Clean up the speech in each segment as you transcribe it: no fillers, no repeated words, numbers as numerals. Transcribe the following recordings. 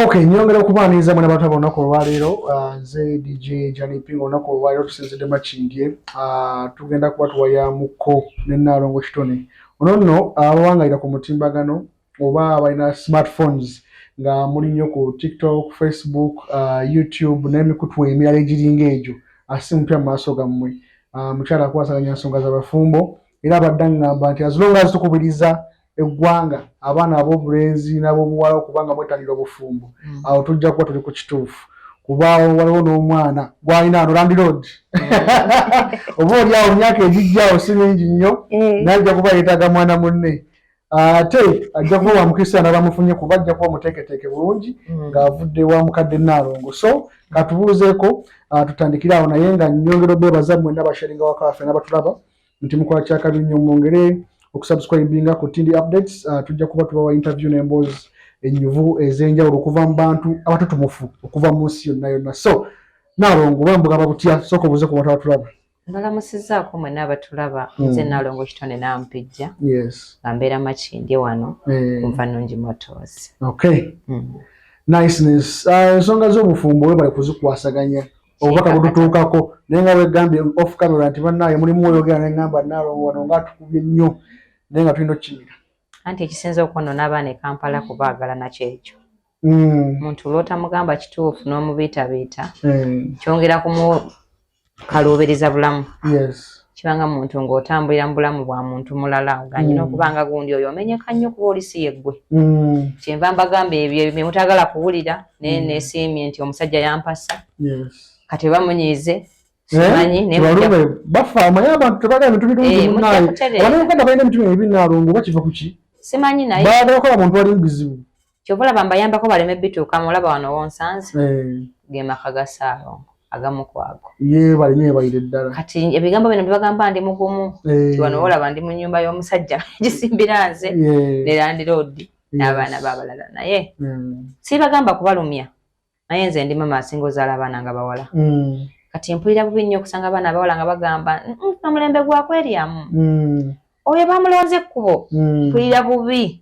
Okay, nyongera okubaaniza mwana bataba olunaku olwaleero nze DJ Johnny Pingo olunaku olwaleero tusinzidde makindye tugenda kuba tuwayaamuko ne Nnaalongo Kitone ono nno abawangaalira ku mutimbagano oba abalina smartphones nga muli nnyo ku TikTok, Facebook, YouTube n'emikutu emirala egiringa egyo asi mupya mu maaso gammwe mukyala akwasaganya nsonga z'abafumbo era abadde aŋŋamba nti as long as tukubiriza eggwanga abaana ab'obulenzi n'ab'obuwala okubanga mwettanira obufumbo awo tujja kuba tuli ku kituufu kuba waliwo n'omwana gw'alina ano Land Road oba oli awo myaka egijjawo si mingi nnyo n'ajja kuba yeetaaga mwana munne ate ajja kuba wamukristiano abamufunye kuba ajja kuba muteeketeeke bulungi ng'avudde wa mukadde Nnaalongo so katubuuzeeko tutandikire awo naye nga nnyongera obeebaza mwenna basharinga waka waffe n'abatulaba nti mukola kyakabi nnyo mwongere okusubscribinga ku Tindi Updates tujja kuba tubawa interview n'emboozi ennyuvu ez'enjawulo okuva mu bantu abatutumufu okuva mu nsi yonna so Nnaalongo bambuga babutya sooka obuuze ku bantu abatulaba. Mbalamusizzaako mwenna abatulaba nze Nnaalongo Kitone Nampijja nga mbeera Makindye wano kunva Nungi Motors. Okay. Niceness. Ensonga z'obufumbo webale kuzikwasaganya obubaka bututuukako naye nga wegambye off camera nti bannaaye mulimu oyogera n'eŋŋamba Nnaalongo wano ng'atukubye nnyo naye nga tulina okkimira. Anti ekisinza okwonoona abaana e Kampala kubaagala nakyo ekyo. Omuntu lw'otamugamba kituufu n'omubiitabiita kyongera kumukaluubiriza bulamu. Kibanga muntu ng'otambulira mu bulamu bwa muntu mulala ng'anyina okubanga gundi oyo omenyeka nnyo kuba oli si yeggwe. Kyenva mbagamba ebyo bye mutagala kuwulira naye neesiimye nti omusajja yampasa. Kati bamunyiize simanyi naye bafa amanyi abantu tebagala bintu birungi munnaye abanauganda balina emitima emibi Nnaalongo bakiva ku ki simanyi naye baagala kola muntu ali mu bizibu kyova olaba mbayambako baleme bituuka mulaba wano wonsanze ge maka ga Ssaalongo agamu kwago ye balina ebayire ddala kati ebigambo bino bibagamba ndi mugumu ti wano olaba ndi mu nnyumba y'omusajja gisimbira nze ne Land Road n'abaana b'abalala naye sibagamba kubalumya naye nze ndi mama asinga ozaala abaana nga bawala kati mpulira bubi nnyo okusanga abaana abawala nga bagamba omulembe gwakweryamu oyo bamulonze ekkubo mpulira bubi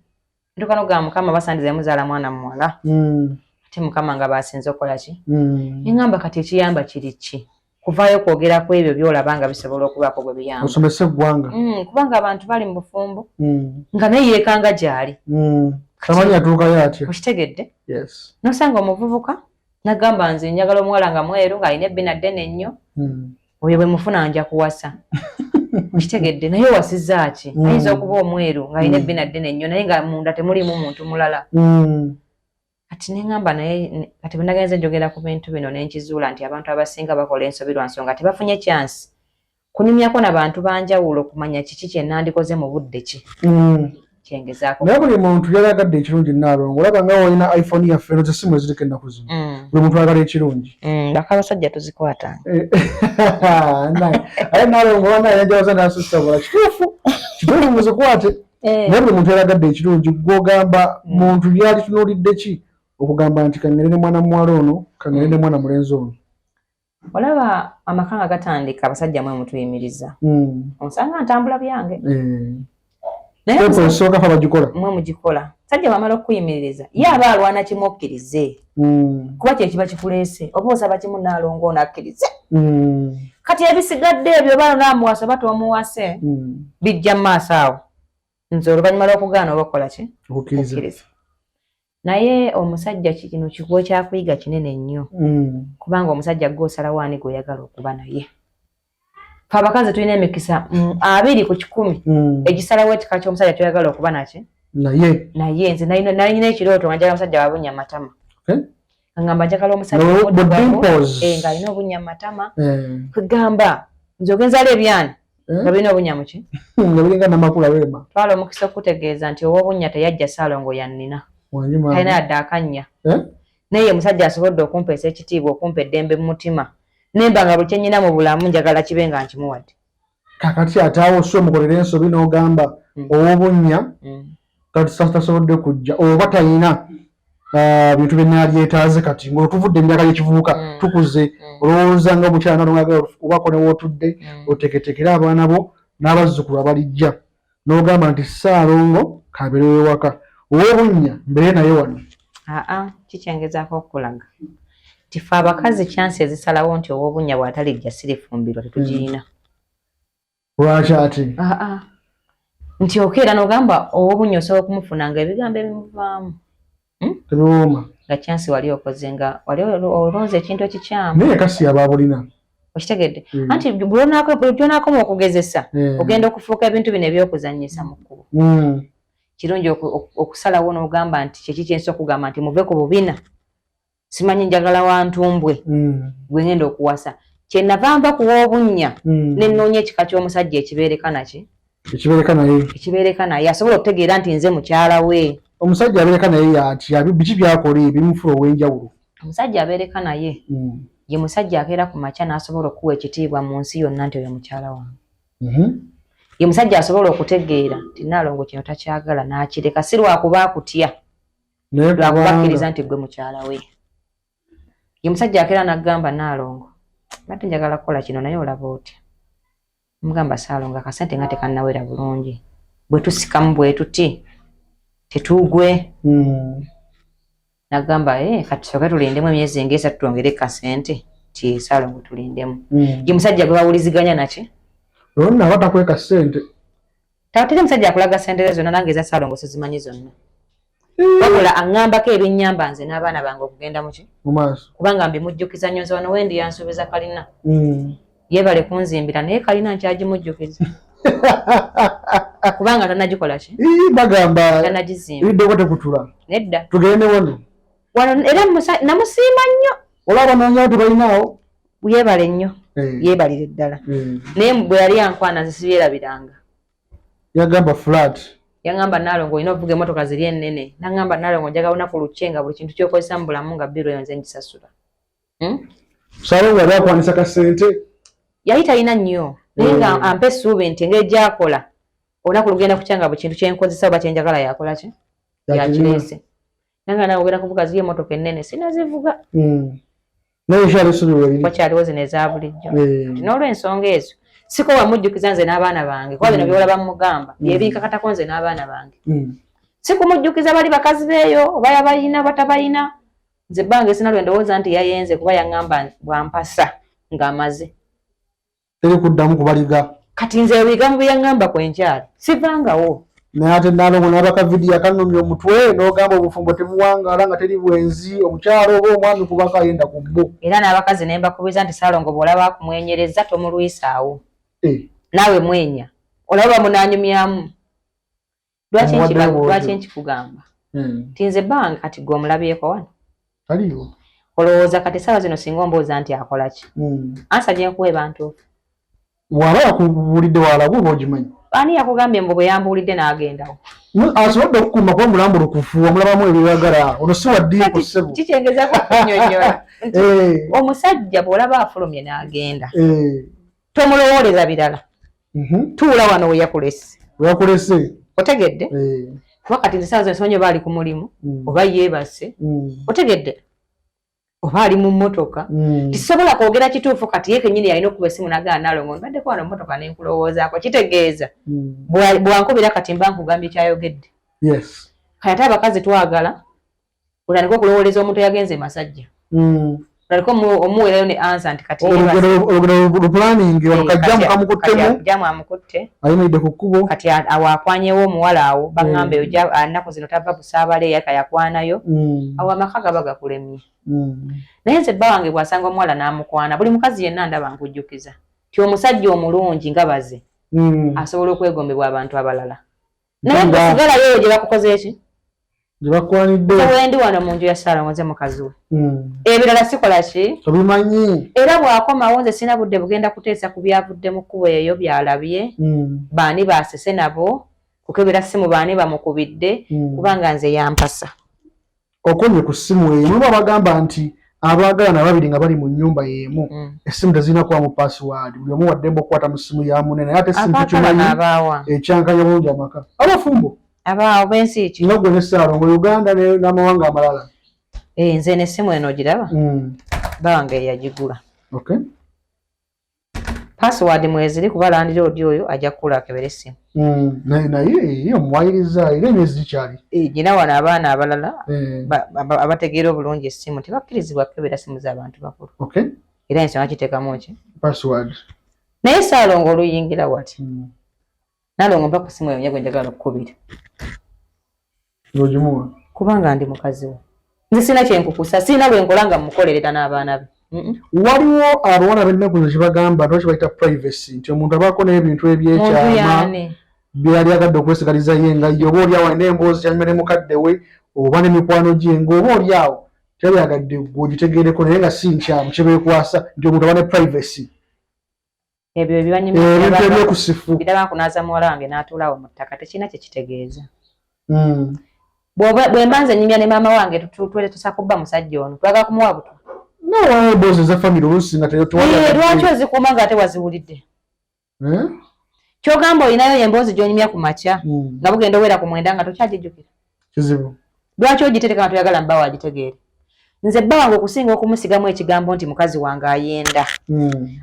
ntuuka n'ogamba Mukama basandize muzaala mwana muwala ate Mukama nga basinze okukola ki neŋŋamba kati ekiyamba kiri ki kuvaayo kwogera ku ebyo by'olaba nga bisobola okubaako gwe biyamba osomese eggwanga kubanga abantu bali mu bufumbo nga naye yeekanga gy'ali tamanyi atuukayo atya okitegedde n'osanga omuvubuka nagamba nze njagala omuwala nga mweru ng'alina ebbina ddene nnyo oyo bwe mufuna nja kuwasa okitegedde naye owasizza ki ayinza okuba omweru ng'alina ebbina ddene nnyo naye nga munda temulimu muntu mulala kati neŋŋamba naye kati bwe nagenze njogera ku bintu bino ne nkizuula nti abantu abasinga bakola ensobi lwa nsonga tebafunye kyansi kunyumyako n'abantu banjawulo okumanya kiki kye nandikoze mu budde ki kyengezaako naye buli muntu yalagadde ekirungi Nnaalongo olaba nga walina iPhone yaffe eno zessimu eziriko ennaku zino buli muntu ayagala ekirungi baka abasajja tuzikwatanga aye Nnaalongo wanaye yanjawaza n'asusabula kituufu muzikwate naye buli muntu yalagadde ekirungi gw'ogamba muntu byali tunuulidde ki okugamba nti kaŋŋere ne mwana muwala ono kaŋŋere ne mwana mulenzi ono olaba amaka nga gatandika abasajja mwe mutuyimiriza onsanga ntambula byange naye osooka fa bagikola mwe mugikola sajja bamala okuyimiririza ye aba alwana kimu okkirize kuba kye kiba kikuleese oba osaba kimu Nnaalongo ono akkirize kati ebisigadde ebyo balo naamuwasa oba toomuwase bijja mu maaso awo nze oluvannyuma lw'okugaana oba okukola ki okkiriza naye omusajja kino kikubo kyakuyiga kinene nnyo kubanga omusajja gw'osalawo ani gw'oyagala okuba naye fe abakazi tulina emikisa 2/100 egisalawo ekika ky'omusajja kyoyagala okuba naki naye nze nalina ekirooto nga njagala omusajja wabunya matama ngamba njagala omusajja ng'alina obunya matama kwegamba nze ogenzaala ebyani nga birina obunya muki nga biringa namakula wema twala omukisa okutegeeza nti owobunya teyajja Ssaalongo yannina talina yadde akannya naye musajja asobodde okumpeesa ekitiibwa okumpa eddembe mu mutima nemba nga buli kyennyina mu bulamu njagala kibe nga nkimuwadde kakati ate awo si omukolera ensobi n'ogamba ow'obunnya kati tasobodde kujja oba talina bintu bye naalyetaaze kati ng'otuvudde emyaka y'ekivubuka tukuze olowooza nga omukyala Nnaalongo obako ne wootudde oteketekera abaana bo n'abazzukulu abalijja n'ogamba nti Ssaalongo kabeere w'ewaka ow'obunnya mbeere naye wano kikyengezaako okulaga tife abakazi chance ezisalawo nti ow'obunya bw'atalijja sirifumbirwa tetugirina. Lwaki ati? Nti okeera n'ogamba ow'obunya osobola okumufunanga ebigambo ebimuvaamu. Tebiwooma. Nga chance wali okoze nga wali olonze ekintu ekikyamu. Naye kasi abaabulina. Okitegedde? Anti bw'onaakoma okugezesa ogenda okufuuka ebintu bino ebyokuzannyisa mu kkubo. Kirungi okusalawo n'ogamba nti kyeki kyensi okugamba nti muve ku bubina. Simanyi njagala wa ntumbwe gwe ngenda okuwasa. Kyenava nva ku w'obunnya ne nnoonya ekika ky'omusajja ekibeereka naki? Ekibeereka naye asobola okutegeera nti nze mukyala we. Omusajja abeereka naye yatya biki by'akola ebimufula ow'enjawulo? Omusajja abeereka naye ye musajja akeera ku makya n'asobola okuwa ekitiibwa mu nsi yonna nti oyo mukyala wange. Ye musajja asobola okutegeera nti Naalongo kino takyagala n'akireka si lwakuba akutya lwakuba akkiriza nti gwe mukyala we. Ye musajja akeera n'agamba Naalongo mbadde njagala kukola kino naye olaba otya? Mugamba Saalongo akasente nga tekannawera bulungi bwe tusikamu bwe tuti tetuugwe. Nagamba kati tusooke tulindemu emyezi ng'esatu twongere kasente ti Saalongo tulindemu. Ye musajja gwe bawuliziganya naki? Lonna batakweka ssente. Tawateri musajja akulaga ssente zonna nange eza Saalongo sizimanyi zonna. Wabula aŋŋambako ebinnyamba nze n'abaana bange okugenda muki? Mu maaso. Kubanga mbimujjukiza nnyo nze wano wendi yansuubiza kalina. Yeebale kunzimbira naye kalina nkyagimujjukiza. Kubanga tanagikola ki? Bagamba tanagizimba. Ebiddeko tekutula. Nedda. Tugende wano. Era namusiima nnyo. Olaba noonyawo tebalinaawo? Yeebale nnyo. Yeebalire ddala. Naye bwe yali yankwana nze sibyerabiranga. Yagamba flat. Yangamba Naalongo olina ovuga emmotoka ziri ennene. Nangamba Naalongo njagala olunaku lukke nga buli kintu ky'okozesa mu bulamu nga biro nze ngisasula. Saalongo yali akwanisa kasente? Yali talina nnyo. Naye nga ampa essuubi nti engeri gy'akola olunaku lugenda kukyanga buli kintu kye nkozesa oba kye njagala yakola ki? Yakireese. Nanga naawe ogenda kuvuga ziri emmotoka ennene sinazivuga. Naye kyali essuubi weeriri? Wakyaliwo zino eza bulijjo. N'olw'ensonga ezo siko wamujjukiza nze n'abaana bange kuba bino by'olaba mugamba byebinkakatako nze n'abaana bange. Si kumujjukiza bali bakazi beeyo oba yabayina batabayina. Nze bbange sinalwe ndowooza nti yayenze kuba yaŋŋamba bwampasa ng'amaze. Teri kuddamu kubaliga. Kati nze ebigambo bye yaŋŋamba kwenkyali sivangawo. Naye ate Naalongo n'abaka vidiyo akanomya omutwe n'ogamba obufumbo tebuwangaala nga teri bwenzi omukyalo oba omwami kubaka ayenda ku bbo. Era n'abakazi ne mbakubiza nti Saalongo bw'olaba akumwenyereza tomulwisaawo. Naawe mwenya olaba munaanyumyamu. Lwaki nkikugamba? Tinze bbanga kati gwe omulabyeko wano? Taliyo. Olowooza kati essaawa zino singa ombooza nti akola ki? Ansa gye nkuwa eba ntuufu. Bw'aba yakubulidde waalabwe oba ogimanyi? Ani yakugambye mbu bwe yambuulidde n'agendawo? Asobodde okukuuma kuba mulambulukufu omulabamu ebyeyagala ono si waddiiko ssebo. Kikyengezaako kunnyonnyola nti omusajja bw'olaba afulumye n'agenda tomulowooleza birala. Tuula wano we yakulese. We yakulese. Otegedde? Kuba kati nze essaawa zino simanyi oba ali ku mulimu oba yeebase. Otegedde? Oba ali mu mmotoka. Tisobola kwogera kituufu kati ye kennyini yalina okuba essimu n'agamba Naalongo mbaddeko wano mmotoka ne nkulowoozaako. Kitegeeza bwankubira kati mba nkugambye kyayogedde. Kati ate abakazi twagala otandika okulowooleza omuntu eyagenze Masajja. Otandika omuweerayo ne ansa nti kati olupulaningi wano kajjamu kamukuttemu. Kajjamu amukutte. Ayimiridde ku kkubo. Kati awo akwanyewo omuwala awo baŋŋambe ennaku zino tava busaabale yaka yakwanayo. Awo amaka gaba gakulemye. Naye nze bba wange bw'asanga omuwala n'amukwana buli mukazi yenna ndaba nkujjukiza ti omusajja omulungi nga baze asobola okwegombebwa abantu abalala. Naye kusigalayo gye bakukoze eki? Gye bakwanidde. Wendi wano mu nju ya Saalongo nze mukazi we. Ebirala sikola ki? Tobimanyi. Era bw'akomawo nze sina budde bugenda kuteesa ku byavudde mu kkubo eyo by'alabye. Baani baasese nabo kukebera ssimu baani bamukubidde kubanga nze yampasa. Okomye ku ssimu eyo muba bagamba nti abaagalana babiri nga bali mu nnyumba y'emu essimu tezirina kuba mu password buli omu waddemba okukwata mu ssimu ya munene ate essimu tukimanyi ekyankanya bulungi amaka abafumbo abaawo b'ensi ki nga gwe ne Saalongo Uganda n'amawanga amalala. Nze n'essimu eno ogiraba? Bange yagigula. password mweziri kuba landlord oyo ajja kukula akebere essimu. Naye omwayiriza era emyezi gikyali. Gina wano abaana abalala abategeera obulungi essimu tebakkirizibwa kukebera ssimu z'abantu bakulu. Era ensonga kiteekamu ki? Password. Naye Ssaalongo oluyingira wati. Nalongo mpa ku ssimu eyo gwe njagala okukubira. Ogimuwa? Kubanga ndi mukazi we. Nze sina kyenkukusa, sina lwe nkola nga mukolerera n'abaana be. Waliwo abawala b'ennaku zino kyebaga nti bayita privacy nti omuntu abaako n'ebintu ebyekyama byali agadde okwesigaliza ye nga ye oba oliawo alina emboozi kyanyuma ne mukadde we oba ne mikwano gye ng'oba oliawo kyali agadde gw'ogitegeereko naye nga si nkyamu kyebeekwasa nti omuntu aba ne privacy. Ebyo ebintu ebyekusifu biraba nkunaaza muwala wange n'atuulawo mu ttaka tekirina kye kitegeeza. Bwe mbanze nnyumya ne maama wange tusakubba musajja ono twagala kumuwa buto. No, emboozi za family oluusi nga lwaki ozikuuma ng'ate waziwulidde? Kyogamba olinayo emboozi gy'onyumya ku makya nga bugenda owera ku mwenda nga tokyagijjukira. Kizibu. Lwaki ogitereka nga toyagala mba wagitegeere? Nze bba wange okusinga okumusigamu ekigambo nti mukazi wange ayenda.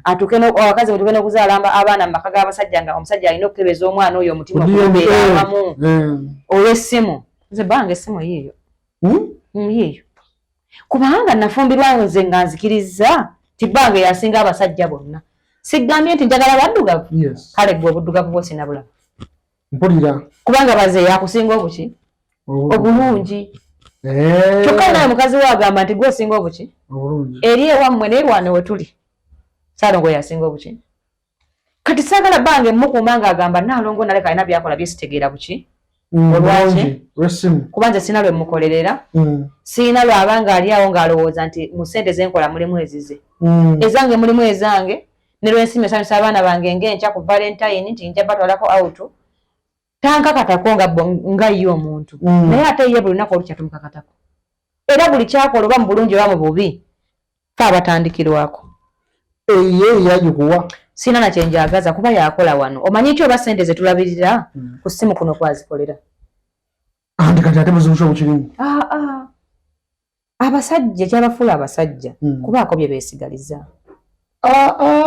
Atuuke abakazi bwe tugenda okuzaala abaana mu maka g'abasajja nga omusajja alina okukebeza omwana oyo omutima okubeera awamu olw'essimu. Nze bba wange essimu yiiyo. Yiiyo. Kubanga nafumbirwa nze nga nzikiriza ti bbange yasinga abasajja bonna. Sigambye nti njagala baddugavu. Kale gwe obuddugavu bwo sinabulaba. Mpulira. Kubanga baze yakusinga obuki? Obulungi. Kyokka naye mukazi we agamba nti gwe osinga obuki? Obulungi. Eri ewammwe n'erwane we tuli. Ssaalongo yasinga obuki? Kati saagala bbange mukuuma ng'agamba Nnaalongo naleka alina byakola bye sitegeera buki? Olwaki? Kuba nze sina lwe mukolerera. Sina lwabanga ali awo ng'alowooza nti mu ssente zenkola mulimu ezize. Ezange mulimu ezange ne lw'ensiima esanyusa abaana bange ng'enkya ku Valentine nti nja batwalako out. Tankakatako nga ye omuntu. Naye ate ye buli lunaku olukya tumukakatako. Era buli kyakola oba mu bulungi oba mu bubi fe abatandikirwako. Ye yagikuwa. Sina na kye njagaza kuba yakola wano. Omanyi ki oba ssente ze tulabirira ku ssimu kuno kwazikolera? Andi kati ate muzimusha bukirimu. Abasajja kyabafuula abasajja kubaako bye beesigaliza.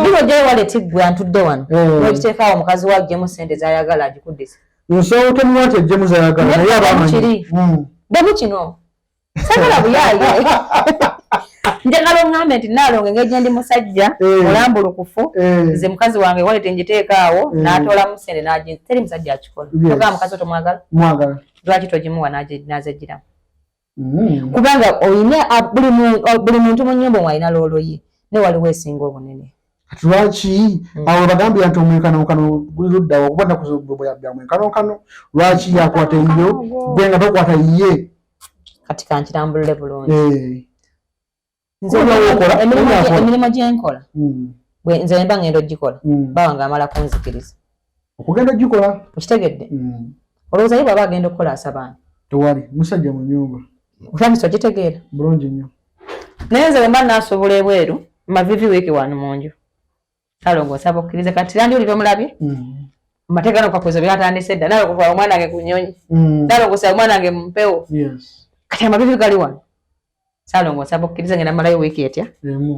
Bibo gye waleti ggwe antudde wano. N'okiteekaawo omukazi wa ggyemu ssente z'ayagala agikuddise. Nsobola otemuwa ggyemu z'ayagala naye abamanyi. Bwebu kino. Sagala buyaaye. Njagala oŋŋambe nti Nnaalongo engeri gye ndi musajja mulambulukufu nze mukazi wange walete ngiteekaawo n'atoolamu ssente n'aginza. Teri musajja akikola. Togamba mukazi we tomwagala? Mwagala. Lwaki togimuwa n'azegiramu? Kubanga olina buli muntu mu nnyumba omwo alina loolo ye ne waliwo esinga obunene. Kati lwaki awo bagambye nti omwenkanonkano guli luddawo okuba nnaku bya mwenkanonkano lwaki yakwata eyo gwe nga tokwata ye? Kati kankirambulire bulungi. Emirimu gye nkola nze mba ngenda ogikola baba ng'amala kunzikiriza. Okugenda ogikola? Okitegedde? Olowooza ye bw'aba agenda okukola asabaani? Tewali musajja mu nnyumba. Otandise ogitegeera? Bulungi nnyo. Naye nze bwe mba naasobola ebweru mavivi wiiki wano mu nju. Ssaalongo osaba okkiriza kati landi oli bamulabye? Amateeka n'okukakuza byatandise dda. Naalongo kutwala omwana wange ku nnyonyi. Naalongo osaba omwana wange mu mpewo. Kati amavivi gali wano. Ssaalongo osaba okkiriza ngenda malayo wiiki etya?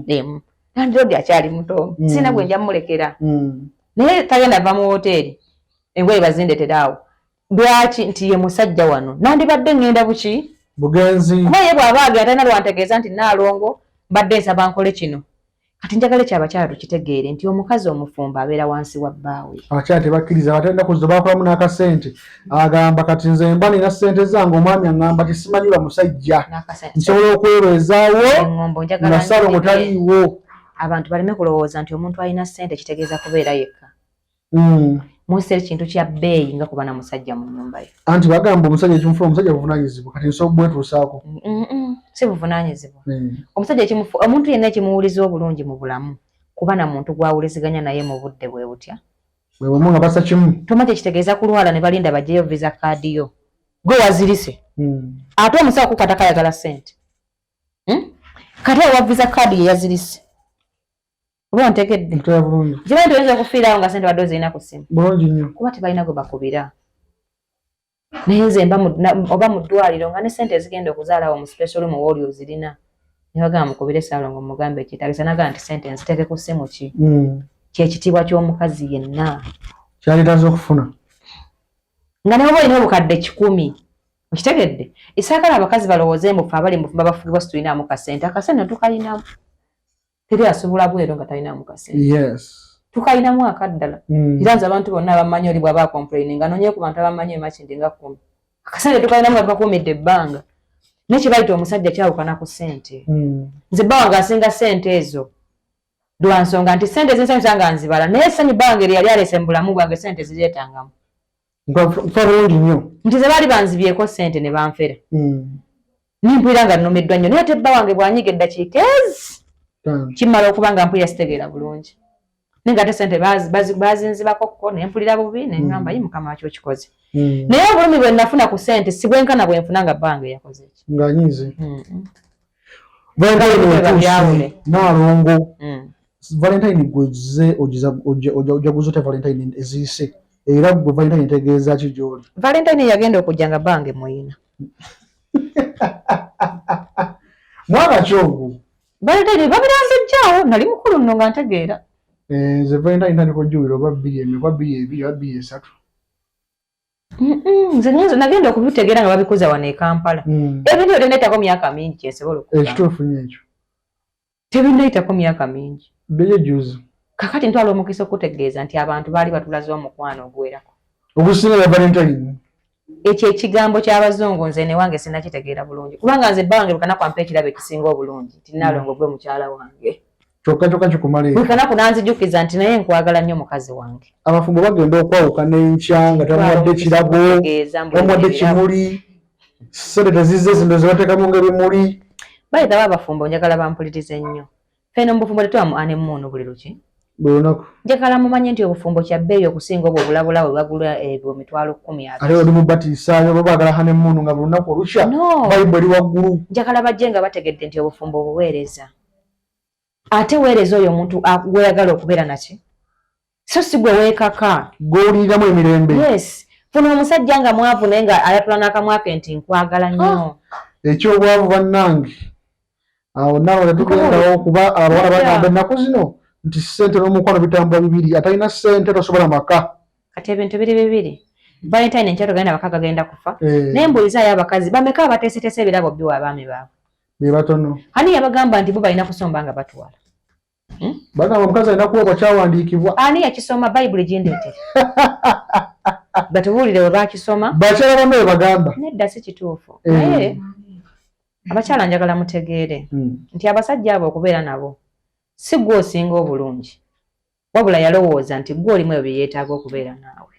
Emu. Landi odi akyali muto. Sina gwe nja mmulekera. Naye tagenda va mu woteeri. Engoye bazindetera awo. Lwaki nti ye musajja wano nandibadde ngenda buki bugenzi kuba ye bw'aba agenda talina lwantegeeza nti Nnaalongo mbadde nsaba nkole kino. Kati njagala ekyabakyala tukitegeere nti omukazi omufumba abeera wansi wa bbaawe. Abakyala tebakkiriza batenda kuzza bakolamu n'akasente agamba kati nze mba nina ssente zange omwami aŋŋamba ti simanyi ba musajja nsobola okwerezaawo nga Ssaalongo taliiwo. Abantu baleme kulowooza nti omuntu alina ssente kitegeeza kubeera yekka. Munsi ekintu kya bbeeyi nga kuba na musajja mu nnyumba ye. Anti bagamba omusajja ekimufuula omusajja buvunaanyizibwa kati nsobola bwetuusaako. Si buvunaanyizibwa. Omusajja omuntu yenna ekimuwuliza obulungi mu bulamu kuba na muntu gw'awuliziganya naye mu budde bwe butya. Bwe bumu nga bassa kimu. Tomati ekitegeeza kulwala ne balinda baggyeyo visa kaadi yo. Gwe wazirise. Ate omusawo kukwata kayagala ssente. Kati owa visa kaadi ye yazirise. Oba ntegedde. Kimanyi tuyinza okufiirawo nga ssente wadde ozirina ku ssimu. Bulungi nnyo. Kuba tebalina gwe bakubira. Naye nze oba mu ddwaliro nga ne ssente ezigenda okuzaalawo mu special room w'oli ozirina. Ne bagamba mukubire Ssaalongo mugambe ekyetaagisa nagamba nti ssente nziteeke ku ssimu ki. kyekitiibwa ky'omukazi yenna kyalitaza okufuna nga ne baba olina obukadde 1,000 okitegedde esaagala abakazi balowooze mbufe abali mufumba bafugibwa situlinamu kasente akasente tukalinamu teri asobola bwero nga talinamu kasente yes tukalinamu akaddala era nze abantu bonna abamanyi oli bw'aba complaining nga noonye ku bantu abamanyi emakindi nga 10 akasente tukalinamu nga tukakuumidde ebbanga nekye bayita omusajja kyawukana ku ssente nze bbawa nga asinga ssente ezo lwa nsonga nti ssente ezinsanyusa nga nzibala naye ssanyu bbanga eri yali alese mu bulamu bwange ssente zireetangamu nfa bulungi nnyo nti ze baali banzibyeko ssente ne banfera nimpulira nga nnumiddwa nnyo naye ate bba wange bw'anyiga eddakiika ezi kimmala okuba nga mpulira sitegeera bulungi naye nga ate ssente bazinzibakokko ne mpulira bubi ne ŋŋamba yi mukama waki okikoze naye obulumi bwe nafuna ku ssente si bwenkana bwe nfuna nga bba wange yakoze eki ng'anyize valentine naalongo valentine gwe ojaguza ote valentine eziyise era gwe valentine ntegeeza ki gy'oli valentine yagenda okujja nga bange muyina mwaka ki ogwo valentine babiranzijjaawo nali mukulu nno nga ntegeera nze valentine ntandika ojjuwira oba 2 oba 3 nze nagenda okubitegeera nga babikuza wano e Kampala ebintu ebyo tebinayitako myaka mingi kyensobola okuba ekituufu nnyo ekyo tebinayitako myaka mingi bye juzi kakati ntwala omukisa okutegeeza nti abantu baali batulaze omukwano ogwerako ogusinga ya valentine ekyo ekigambo ky'abazungu nze ne wange sinakitegeera bulungi kubanga nze bbange lukanaku ampa ekirabo ekisinga obulungi ti Naalongo gwe mukyala wange kyokka kikumala lukanaku nanzijukiza nti naye nkwagala nnyo mukazi wange abafumbo bagenda okwawukana enkya nga tamuwadde kirabo tamuwadde kimuli ssente tezizze zino zebateekamu ng'ebimuli bayitaba abafumbo njagala bampulirize nnyo fena mu bufumbo tetwamu anemuunu buli luki buli lunaku njagala mumanye nti obufumbo kya bbeeyi okusinga obwo obulabula bwe bagula ebyo 10,000 ate oli mubatiisaayo bwe baagala hanemuunu nga buli lunaku olukya bayibuli waggulu njagala bajje nga bategedde nti obufumbo buweereza ate weereza oyo omuntu gweyagala okubeera naki so si gwe weekaka gw'owuliriramu emirembe yes funa omusajja nga mwavu naye nga ayatula n'akamwake nti nkwagala nnyo ekyobwavu bannange awo naawe tetugendawo kuba abawala bagamba ennaku zino nti ssente n'omukwano bitambula bibiri atalina ssente tosobola maka kati ebintu biri bibiri valentine enkya togenda baka gagenda kufa naye mbuulizaayo abakazi bameka abateeseteese ebirabo biwa abaami baabwe be batono ani yabagamba nti bo balina kusomba nga batwala bagamba omukazi alina kuwa kyawandiikibwa ani yakisoma bayibuli gindeetere batubuulire we bakisoma bakyala bonna be bagamba nedda si kituufu naye abakyala njagala mutegeere nti abasajja abo okubeera nabo si gwe osinga obulungi wabula yalowooza nti gwe olimu ebyo bye yeetaaga okubeera naawe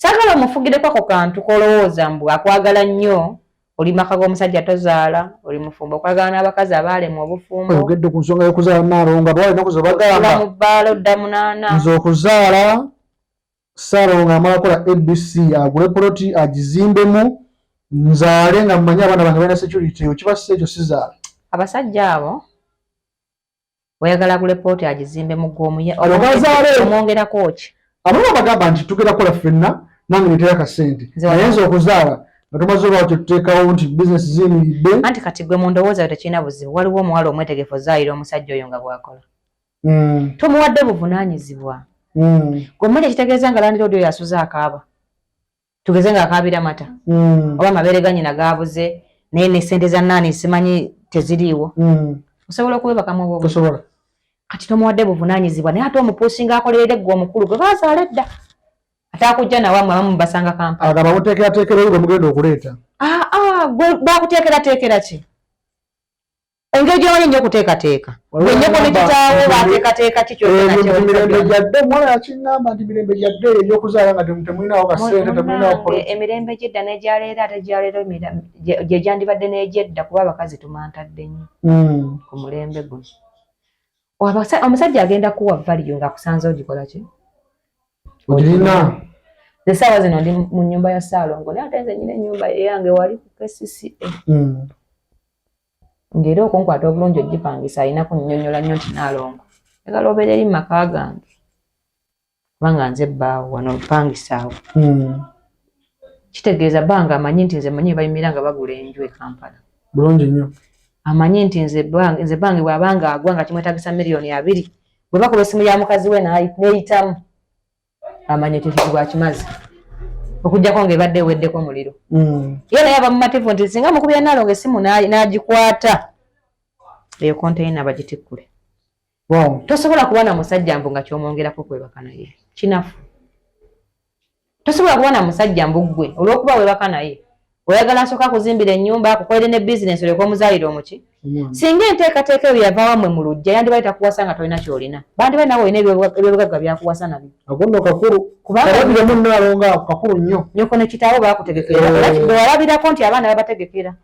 saagala omufugireko ako kantu kolowooza mbu akwagala nnyo oli maka g'omusajja tozaala oli mufumbo okwagala n'abakazi abaalema obufumbo oyogedde ku nsonga y'okuzaala Naalongo bwali ennaku ze bagamba mu bbaala odda munaana nze okuzaala Ssaalongo amala kola ABC agule poloti agizimbemu nzaale nga mmanyi abaana bange balina security okibassa ekyo sizaala abasajja abo oyagala agule poloti agizimbe mu gw'omuye omwongerako ki abamu bagamba nti tugenda kukola ffenna nange nitera kasente naye nze okuzaala nga tumaze olwawo tetuteekawo nti bizinesi ziyimiridde anti kati gwe mu ndowooza tekirina buzibu waliwo omuwala omwetegefu ozaayira omusajja oyo nga bw'akola tomuwadde buvunaanyizibwa gwe ekitegeeza nga landiroodi oyo asuze akaaba tugeze nga akaabira mata oba amabeere ga nnyina gaabuze naye ne ssente za naani simanyi teziriiwo osobola okuwebakamu obwobusobola kati tomuwadde buvunaanyizibwa naye ate omupuusinga akolerera eggwe omukulu gwe baazaala edda ate akujja nawammwe abamu basanga Kampala agaba muteekerateekera eyo gwe mugenda okuleeta gwe bakuteekerateekera ki engeri gyomanyi nnyo okuteekateeka gwe nnyeko ne kitaawo baateekateeka ki mirembe gyadde omuwala yakingamba nti mirembe gyadde ebyokuzaala nga temulinawo kasente temulinawo emirembe gyedda n'egyaleero ate gyaleero gye gyandibadde n'egyedda kuba abakazi tumantadde nnyo ku mulembe guno omusajja agenda kuwa valiyo ng'akusanze ogikola ki ogirina essaawa zino ndi mu nnyumba ya Ssaalongo naye ate nze nnyina ennyumba eyange wali ku KCCA ng'era okunkwata obulungi ogipangisa alina kunnyonnyola nnyo nti Naalongo njagala obeera eri mu maka gange kubanga nze bbaawo wano olupangisa awo kitegeeza bbanga amanyi nti nze manyi bayimira nga bagula enju e Kampala bulungi nnyo amanyi nti nze bbange bw'abanga agwa nga kimwetagisa $2,000,000 bwe bakuba essimu ya mukazi we n'eyitamu amanye ekyo kimaze okujjako ng'ebadde eweddeko omuliro. Ye naye aba mumativu nti singa mukubira Nalongo essimu n'agikwata eyo konteyina bagitikkule. Tosobola kuba na musajja mbu nga ky'omwongerako kwebaka naye kinafu. Tosobola kuba na musajja mbu ggwe olw'okuba weebaka naye oyagala asooka akuzimbira ennyumba akukolere ne bizinesi olyoke omuzaalire omuki. Singa enteekateeka eyo yava wammwe mu luggya yandibali takuwasa nga tolina ky'olina bandibali nawe olina ebyobugagga byakuwasa nabyo. Agondo kakulu kalabire mu Nalongo ako kakulu nnyo. Nyoko ne kitaawo baakutegekera bwe walabirako nti abaana babategekera.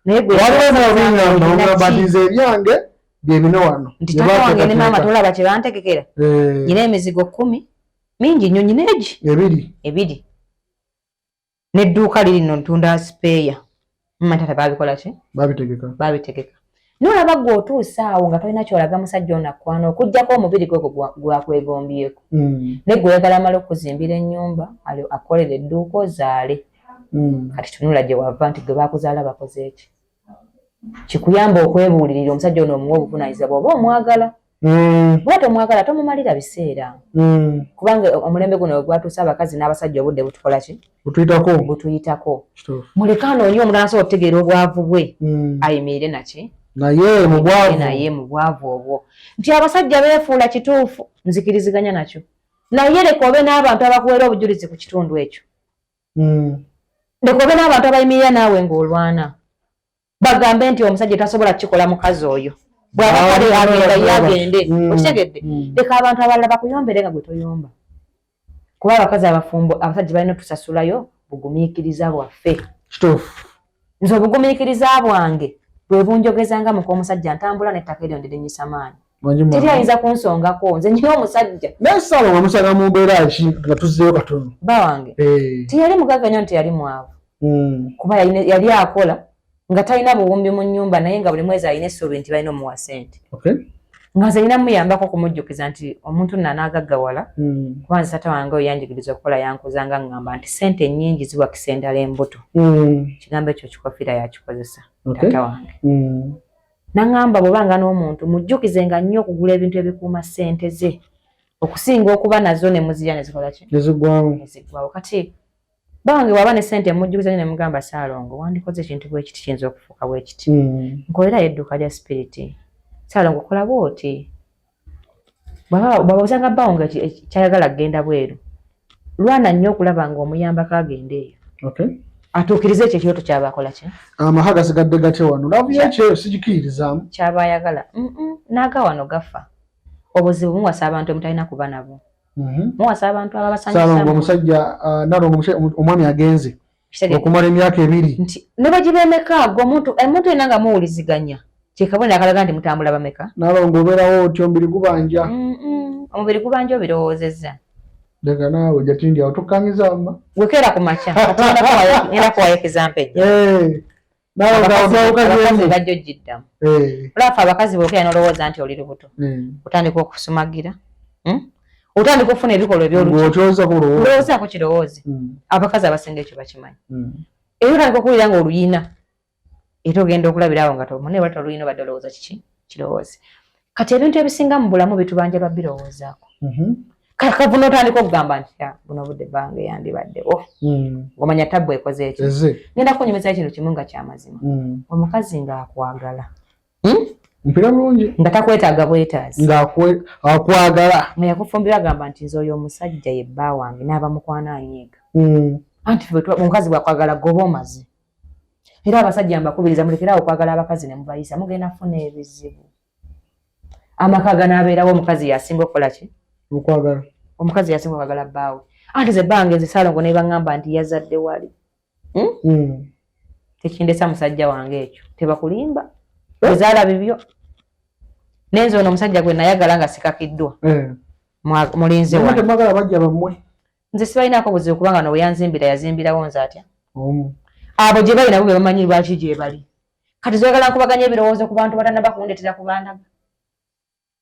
Naye gwe waliwo badize ebyange bye bino wano. Nti taata wange ne maama tolaba kye bantegekera. Nyina emizigo 10 mingi nnyo nyina ebiri. N'edduuka lirino ntunda sipeeya. Mama tata babikola ki? Babitegeka. N'olaba gwe otuusa awo nga tolina ky'olaga musajja onakwana okuggyako omubiri gwe gwakwegombyeko. Ne gwe oyagala amala okuzimbira ennyumba akolera edduuka ozaale. Kati tunula gye wava nti gwe baakuzaala bakoze eki. Kikuyamba okwebuulirira omusajja ono omuwa obuvunaanyizibwa bw'oba omwagala. Bw'oba tomwagala tomumalira biseera. Kubanga omulembe guno gwatuusa abakazi n'abasajja obudde butukola ki? Butuyitako. Muleke anoonye omulala asobola okutegeera obwavu bwe ayimirire naki? Naye mu bwavu obwo. Nti abasajja beefuula kituufu nzikiriziganya nakyo. Naye leka obe n'abantu abakuweera obujulizi ku kitundu ekyo. Leka obe n'abantu abayimirira naawe ng'olwana. Bagambe nti omusajja tasobola kukikola mukazi oyo. Bw'aba kale agenda yagende. Okitegedde? Leka abantu abalala bakuyombere nga gwe toyomba. Kuba abakazi abafumbo abasajja balina tusasulayo bugumiikiriza bwaffe. Nze obugumiikiriza bwange bwe bunjogezanga mu k'omusajja ntambula n'ettaka eryo ndirinyisa maanyi. Teri ayinza kunsongako nze nyina omusajja. N'essaawa wamusanga mu mbeera ki nga tuzzeeyo katono. Bba wange teyali mugagga nnyo nti yali mwavu. Kuba yali akola nga talina buwumbi mu nnyumba naye nga buli mwezi alina essuubi nti balina omuwa ssente. Nga nze nina muyambako okumujjukiza nti omuntu nno anaagaggawala kuba nze taata wange oyo yanjigiriza okukola yankuzanga ngamba nti ssente nnyingi ziwakisa endala embuto. Kigambo ekyo kikofiira yakikozesa taata wange. Naŋŋamba bw'obanga n'omuntu mujjukizenga nnyo okugula ebintu ebikuuma ssente ze okusinga okuba nazo ne muzirya ne zikola ki? Nezigwawo. Kati bange waba ne ssente mujjukiza ne mugamba Ssaalongo wandikoze ekintu bwe kiti kiyinza okufuuka bwe kiti. Nkolerayo edduuka lya sipiriti. Ssaalongo kola bw'oti. Bw'abuuzanga bbawo nga kyayagala kgenda bweru. Lwana nnyo okulaba ng'omuyambako agenda eyo. Atuukirize ekyo ekyoto kyaba akola ki? Amaha gasigadde gatya wano. Laavu ekyo sigikiririzaamu. Kyaba ayagala. N'aga wano gafa. Obuzibu muwasa abantu mutalina kuba nabo. Muwasa abantu ababasanyusa. Ssaalongo omusajja Nalongo omwami agenze okumala emyaka 2. Nti ne bagibeemeka ago omuntu yenna nga muwuliziganya. Kyekabonero akalaga nti mutambula bameka. Nalongo obeerawo otyo omubiri gubanja. Omubiri gubanja obirowoozezza. Daga naawe jatindi awo tukkanyiza mma. Wekeera ku makya. Ngenda kuwayekeza mpejja. Abakazi bajja ogiddamu. Olaffe abakazi bw'okeera n'olowooza nti oli lubuto. Otandika okusumagira. Otandika okufuna ebikolwa eby'olukya. Olowoozaako kirowoozi. Abakazi abasinga ekyo bakimanyi. Era otandika okuwulira ng'oluyina. Era ogenda okulabirawo nga naye wali toluyina badde olowooza kiki kirowoozi. Kati ebintu ebisinga mu bulamu bitubanja lwa birowoozaako. Kakavuna otandika okugamba nti buno budde bange yandibaddewo. Omanya tabbu ekoze ekyo. Ngenda kunyumiza ekintu kimu nga ky'amazima. Omukazi ng'akwagala. Mpira bulungi. Nga takwetaaga bwetaazi. Ng'akwagala. Nga yakufumbira agamba nti nze oyo omusajja ye bba wange n'aba mukwana anyiiga. Anti omukazi bw'akwagala goba omaze. Era abasajja mbakubiriza mulekerawo okwagala abakazi ne mubayisa mugenda kufuna ebizibu. Amaka ganaabeerawo omukazi yasinga okukola ki? Okwagala. Omukazi yasinga okwagala bbaawe. Anti ze bbange nze Ssaalongo ne baŋŋamba nti yazadde wali. Tekindesa musajja wange ekyo. Tebakulimba. Ezaala bibyo. Nenze ono omusajja gwe nayagala nga sikakiddwa. Mulinze wange. Temwagala bajja bammwe. Nze sibalinaako buzibu kubanga no we yanzimbira yazimbirawo nze atya. Abo gye bali nabo be bamanyi lwaki gye bali. Kati zoyagala nkubaganya ebirowoozo ku bantu batannaba kundetera ku baana.